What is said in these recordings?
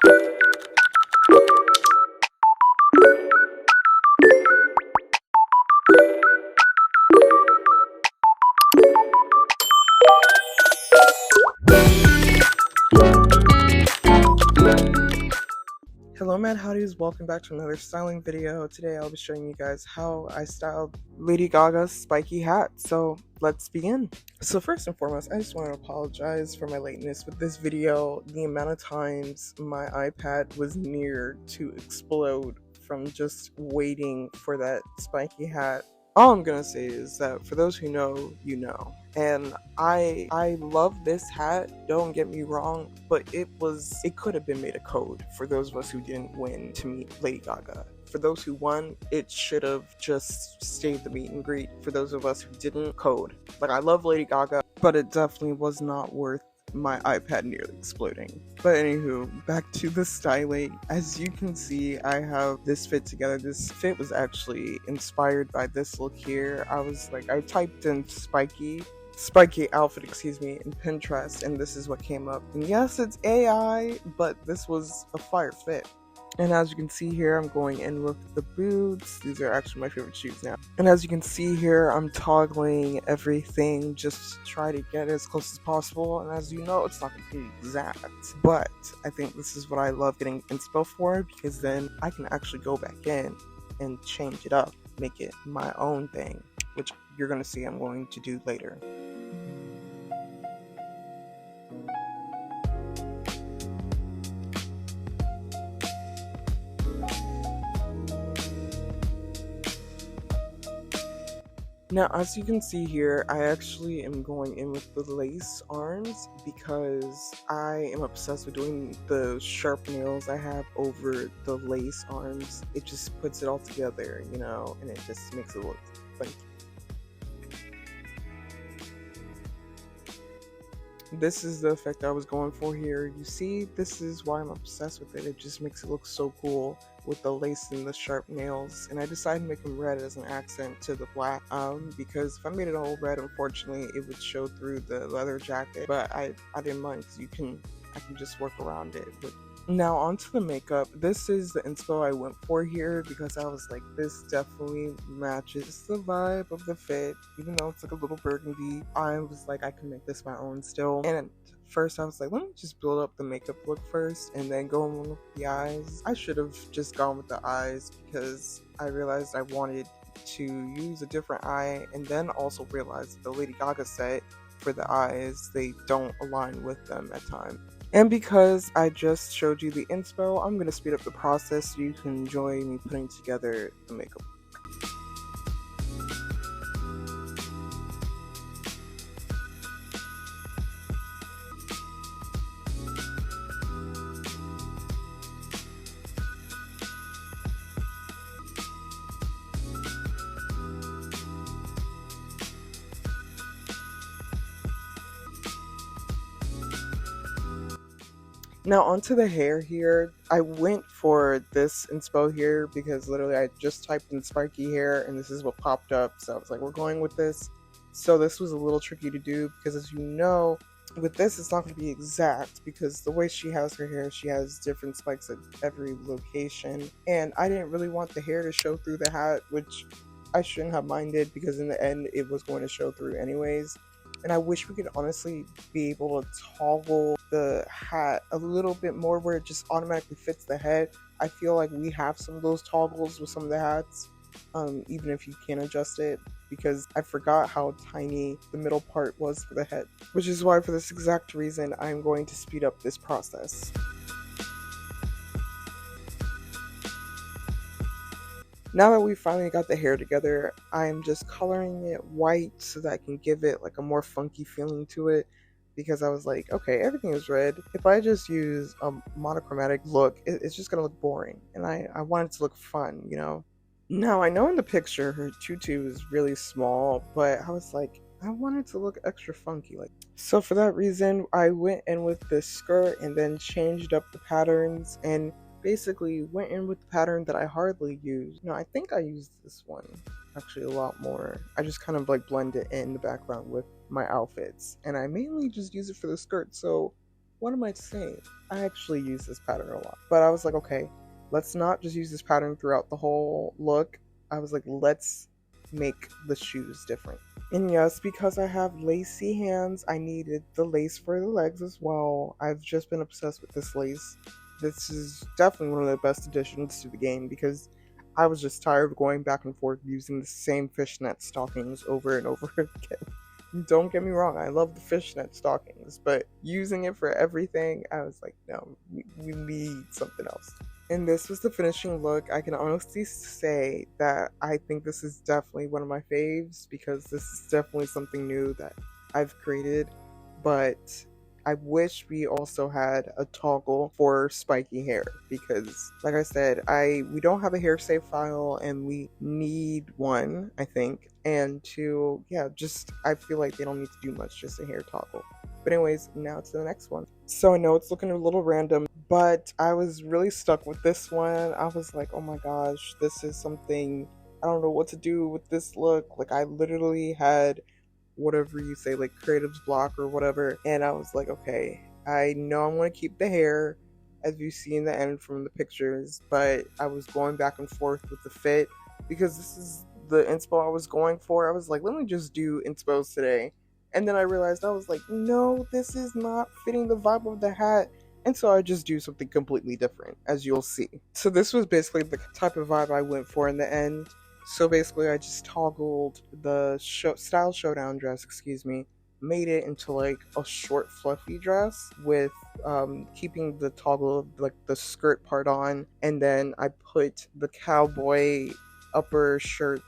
Hello Mad Howdies, welcome back to another styling video. Today I'll be showing you guys how I styled Lady Gaga's spiky hat. So let's begin. So first and foremost, I just want to apologize for my lateness with this video. The amount of times my iPad was near to explode from just waiting for that spiky hat. All I'm gonna say is that for those who know, you know. And I love this hat, don't get me wrong, but it could have been made a code for those of us who didn't win to meet Lady Gaga. For those who won, it should have just stayed the meet and greet. For those of us who didn't, code. Like, I love Lady Gaga, but it definitely was not worth my iPad nearly exploding. But anywho, back to the styling. As you can see, I have this fit together. This fit was actually inspired by this look here. I typed in spiky outfit, in Pinterest, and this is what came up. And yes, it's AI, but this was a fire fit. And as you can see here, I'm going in with the boots. These are actually my favorite shoes now. And as you can see here, I'm toggling everything just to try to get as close as possible. And as you know, it's not going to be exact. But I think this is what I love getting inspo for, because then I can actually go back in and change it up, make it my own thing, which you're going to see I'm going to do later. Now, as you can see here, I actually am going in with the lace arms because I am obsessed with doing the sharp nails I have over the lace arms. It just puts it all together, you know, and it just makes it look funky. This is the effect I was going for here. You see, this is why I'm obsessed with it. It just makes it look so cool with the lace and the sharp nails. And I decided to make them red as an accent to the black. Because if I made it all red, unfortunately, it would show through the leather jacket. But I didn't mind because I can just work around it. Now onto the makeup. This is the inspo I went for here because I was like, this definitely matches the vibe of the fit. Even though it's like a little burgundy, I was like, I can make this my own still. And at first I was like, let me just build up the makeup look first and then go in with the eyes. I should have just gone with the eyes because I realized I wanted to use a different eye, and then also realized the Lady Gaga set for the eyes, they don't align with them at times. And because I just showed you the inspo, I'm going to speed up the process so you can enjoy me putting together the makeup. Now onto the hair here. I went for this inspo here because literally I just typed in spiky hair and this is what popped up. So I was like, we're going with this. So this was a little tricky to do because, as you know, with this it's not going to be exact because the way she has her hair, she has different spikes at every location. And I didn't really want the hair to show through the hat, which I shouldn't have minded because in the end it was going to show through anyways. And I wish we could honestly be able to toggle the hat a little bit more where it just automatically fits the head. I feel like we have some of those toggles with some of the hats, even if you can adjust it, because I forgot how tiny the middle part was for the head. Which is why, for this exact reason, I'm going to speed up this process. Now that we finally got the hair together, I'm just coloring it white so that I can give it like a more funky feeling to it, because I was like, okay, everything is red. If I just use a monochromatic look, it's just gonna look boring, and I want it to look fun, you know? Now, I know in the picture her tutu is really small, but I was like, I wanted to look extra funky. So for that reason, I went in with this skirt and then changed up the patterns and basically went in with the pattern that I hardly use. I think I used this one actually a lot more. I just kind of blend it in the background with my outfits, and I mainly just use it for the skirt. So what am I saying? I actually use this pattern a lot. But I was like, okay, let's not just use this pattern throughout the whole look. I was like, let's make the shoes different. And yes, because I have lacy hands, I needed the lace for the legs as well. I've just been obsessed with this lace. This is definitely one of the best additions to the game because I was just tired of going back and forth using the same fishnet stockings over and over again. Don't get me wrong, I love the fishnet stockings, but using it for everything, I was like, no, we need something else. And this was the finishing look. I can honestly say that I think this is definitely one of my faves because this is definitely something new that I've created. But I wish we also had a toggle for spiky hair because, like I said, we don't have a hair save file and we need one, I think. And to, yeah, just I feel like they don't need to do much, just a hair toggle. But anyways, now to the next one. So I know it's looking a little random, but I was really stuck with this one. I was like, oh my gosh, this is something, I don't know what to do with this look. Like, I literally had whatever you say, like creative's block or whatever, and I was like, okay, I know I'm going to keep the hair, as you see in the end from the pictures, but I was going back and forth with the fit because this is the inspo I was going for. I was like, let me just do inspos today. And then I realized I was like, no, this is not fitting the vibe of the hat. And so I just do something completely different, as you'll see. So this was basically the type of vibe I went for in the end. So basically I just toggled the style showdown dress, made it into like a short fluffy dress with keeping the toggle, like the skirt part on. And then I put the cowboy upper shirt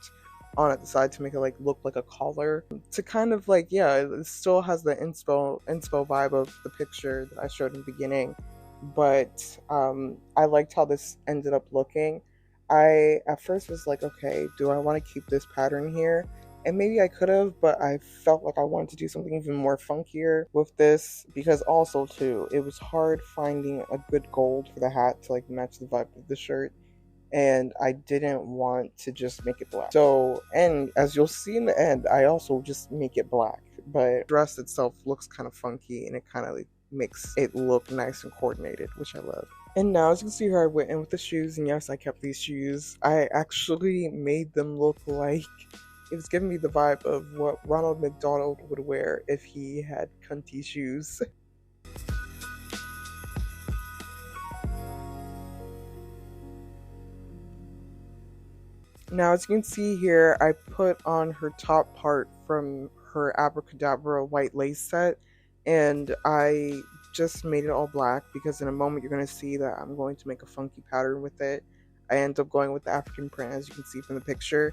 on at the side to make it like look like a collar to kind of like, yeah, it still has the inspo vibe of the picture that I showed in the beginning, but I liked how this ended up looking. I at first was like, okay, do I want to keep this pattern here? And maybe I could have, but I felt like I wanted to do something even more funkier with this because also too, it was hard finding a good gold for the hat to like match the vibe of the shirt, and I didn't want to just make it black. So, and as you'll see in the end, I also just make it black, but the dress itself looks kind of funky and it kind of like makes it look nice and coordinated, which I love. And now, as you can see here, I went in with the shoes, and yes, I kept these shoes. I actually made them look like, it was giving me the vibe of what Ronald McDonald would wear if he had cunty shoes. Now, as you can see here, I put on her top part from her Abracadabra white lace set, and I just made it all black because in a moment you're going to see that I'm going to make a funky pattern with it. I end up going with the African print, as you can see from the picture,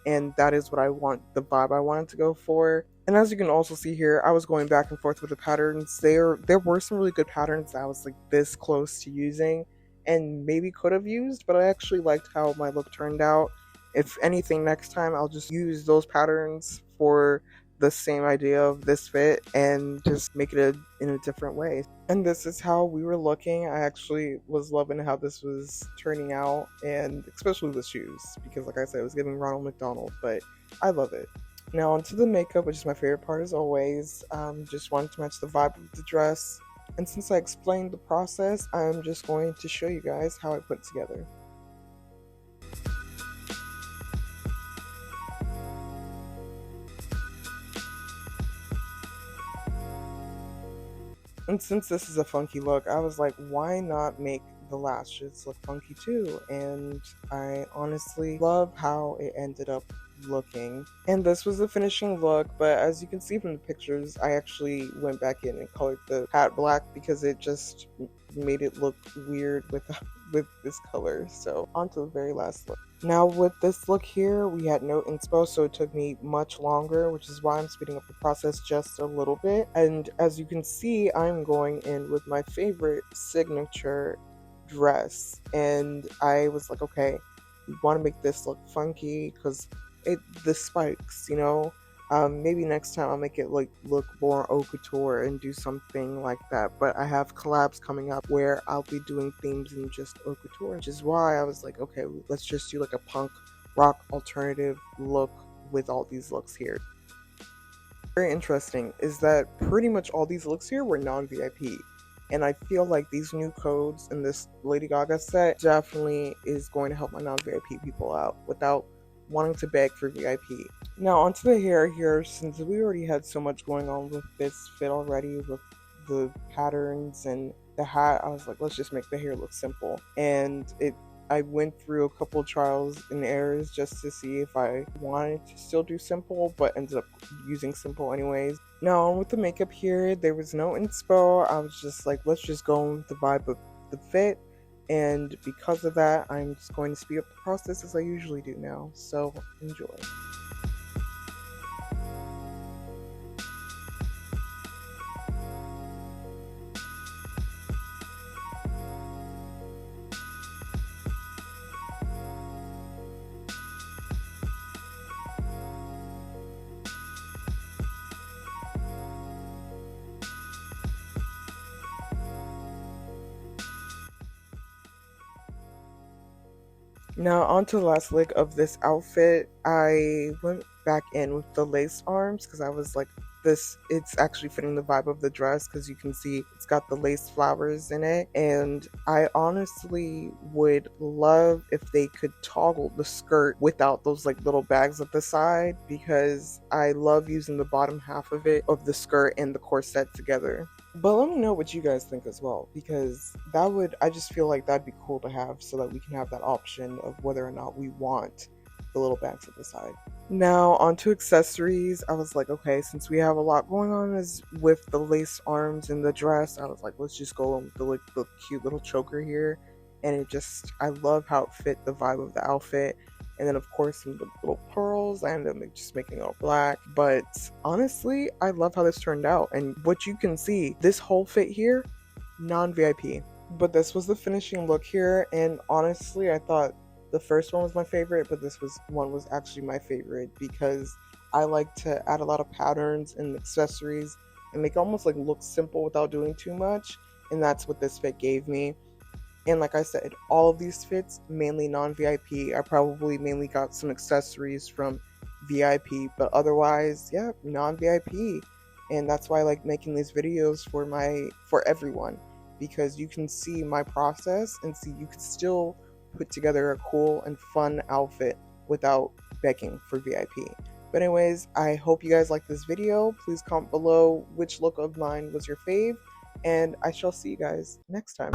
and that is what I want, the vibe I wanted to go for. And as you can also see here, I was going back and forth with the patterns. There were some really good patterns that I was like this close to using and maybe could have used, but I actually liked how my look turned out. If anything, next time I'll just use those patterns for the same idea of this fit and just make it in a different way. And this is how we were looking. I actually was loving how this was turning out, and especially the shoes, because like I said, it was giving Ronald McDonald, but I love it. Now onto the makeup, which is my favorite part as always. Just wanted to match the vibe of the dress. And since I explained the process, I'm just going to show you guys how I put it together. And since this is a funky look, I was like, why not make the lashes look funky too? And I honestly love how it ended up looking. And this was the finishing look, but as you can see from the pictures, I actually went back in and colored the hat black because it just made it look weird with this color. So on to the very last look. Now with this look here, we had no inspo, so it took me much longer, which is why I'm speeding up the process just a little bit. And as you can see, I'm going in with my favorite signature dress. And I was like, okay, we want to make this look funky because the spikes, you know. Maybe next time I'll make it like look more haute couture and do something like that. But I have collabs coming up where I'll be doing themes in just haute couture, which is why I was like, okay, let's just do like a punk rock alternative look with all these looks here. Very interesting is that pretty much all these looks here were non-VIP. And I feel like these new codes in this Lady Gaga set definitely is going to help my non-VIP people out without wanting to beg for VIP. Now onto the hair here, since we already had so much going on with this fit already with the patterns and the hat, I was like, let's just make the hair look simple. And I went through a couple trials and errors just to see if I wanted to still do simple, but ended up using simple anyways. Now with the makeup here, there was no inspo. I was just like, let's just go with the vibe of the fit. And because of that, I'm just going to speed up the process as I usually do now. So enjoy. Now, on to the last leg of this outfit. I went back in with the lace arms because I was like, it's actually fitting the vibe of the dress because you can see it's got the lace flowers in it. And I honestly would love if they could toggle the skirt without those like little bags at the side because I love using the bottom half of it, of the skirt and the corset together. But let me know what you guys think as well, because I just feel like that'd be cool to have so that we can have that option of whether or not we want the little bags at the side. Now, onto accessories. I was like, okay, since we have a lot going on as with the lace arms and the dress, I was like, let's just go with the cute little choker here. And I love how it fit the vibe of the outfit. And then, of course, some little pearls. I ended up just making it all black. But honestly, I love how this turned out. And what you can see, this whole fit here, non-VIP. But this was the finishing look here. And honestly, I thought the first one was my favorite, but one was actually my favorite because I like to add a lot of patterns and accessories and make it almost like look simple without doing too much. And that's what this fit gave me. And like I said, all of these fits, mainly non-VIP. I probably mainly got some accessories from VIP, but otherwise, yeah, non-VIP. And that's why I like making these videos for everyone, because you can see my process and see you can still put together a cool and fun outfit without begging for VIP. But anyways, I hope you guys like this video. Please comment below which look of mine was your fave, and I shall see you guys next time.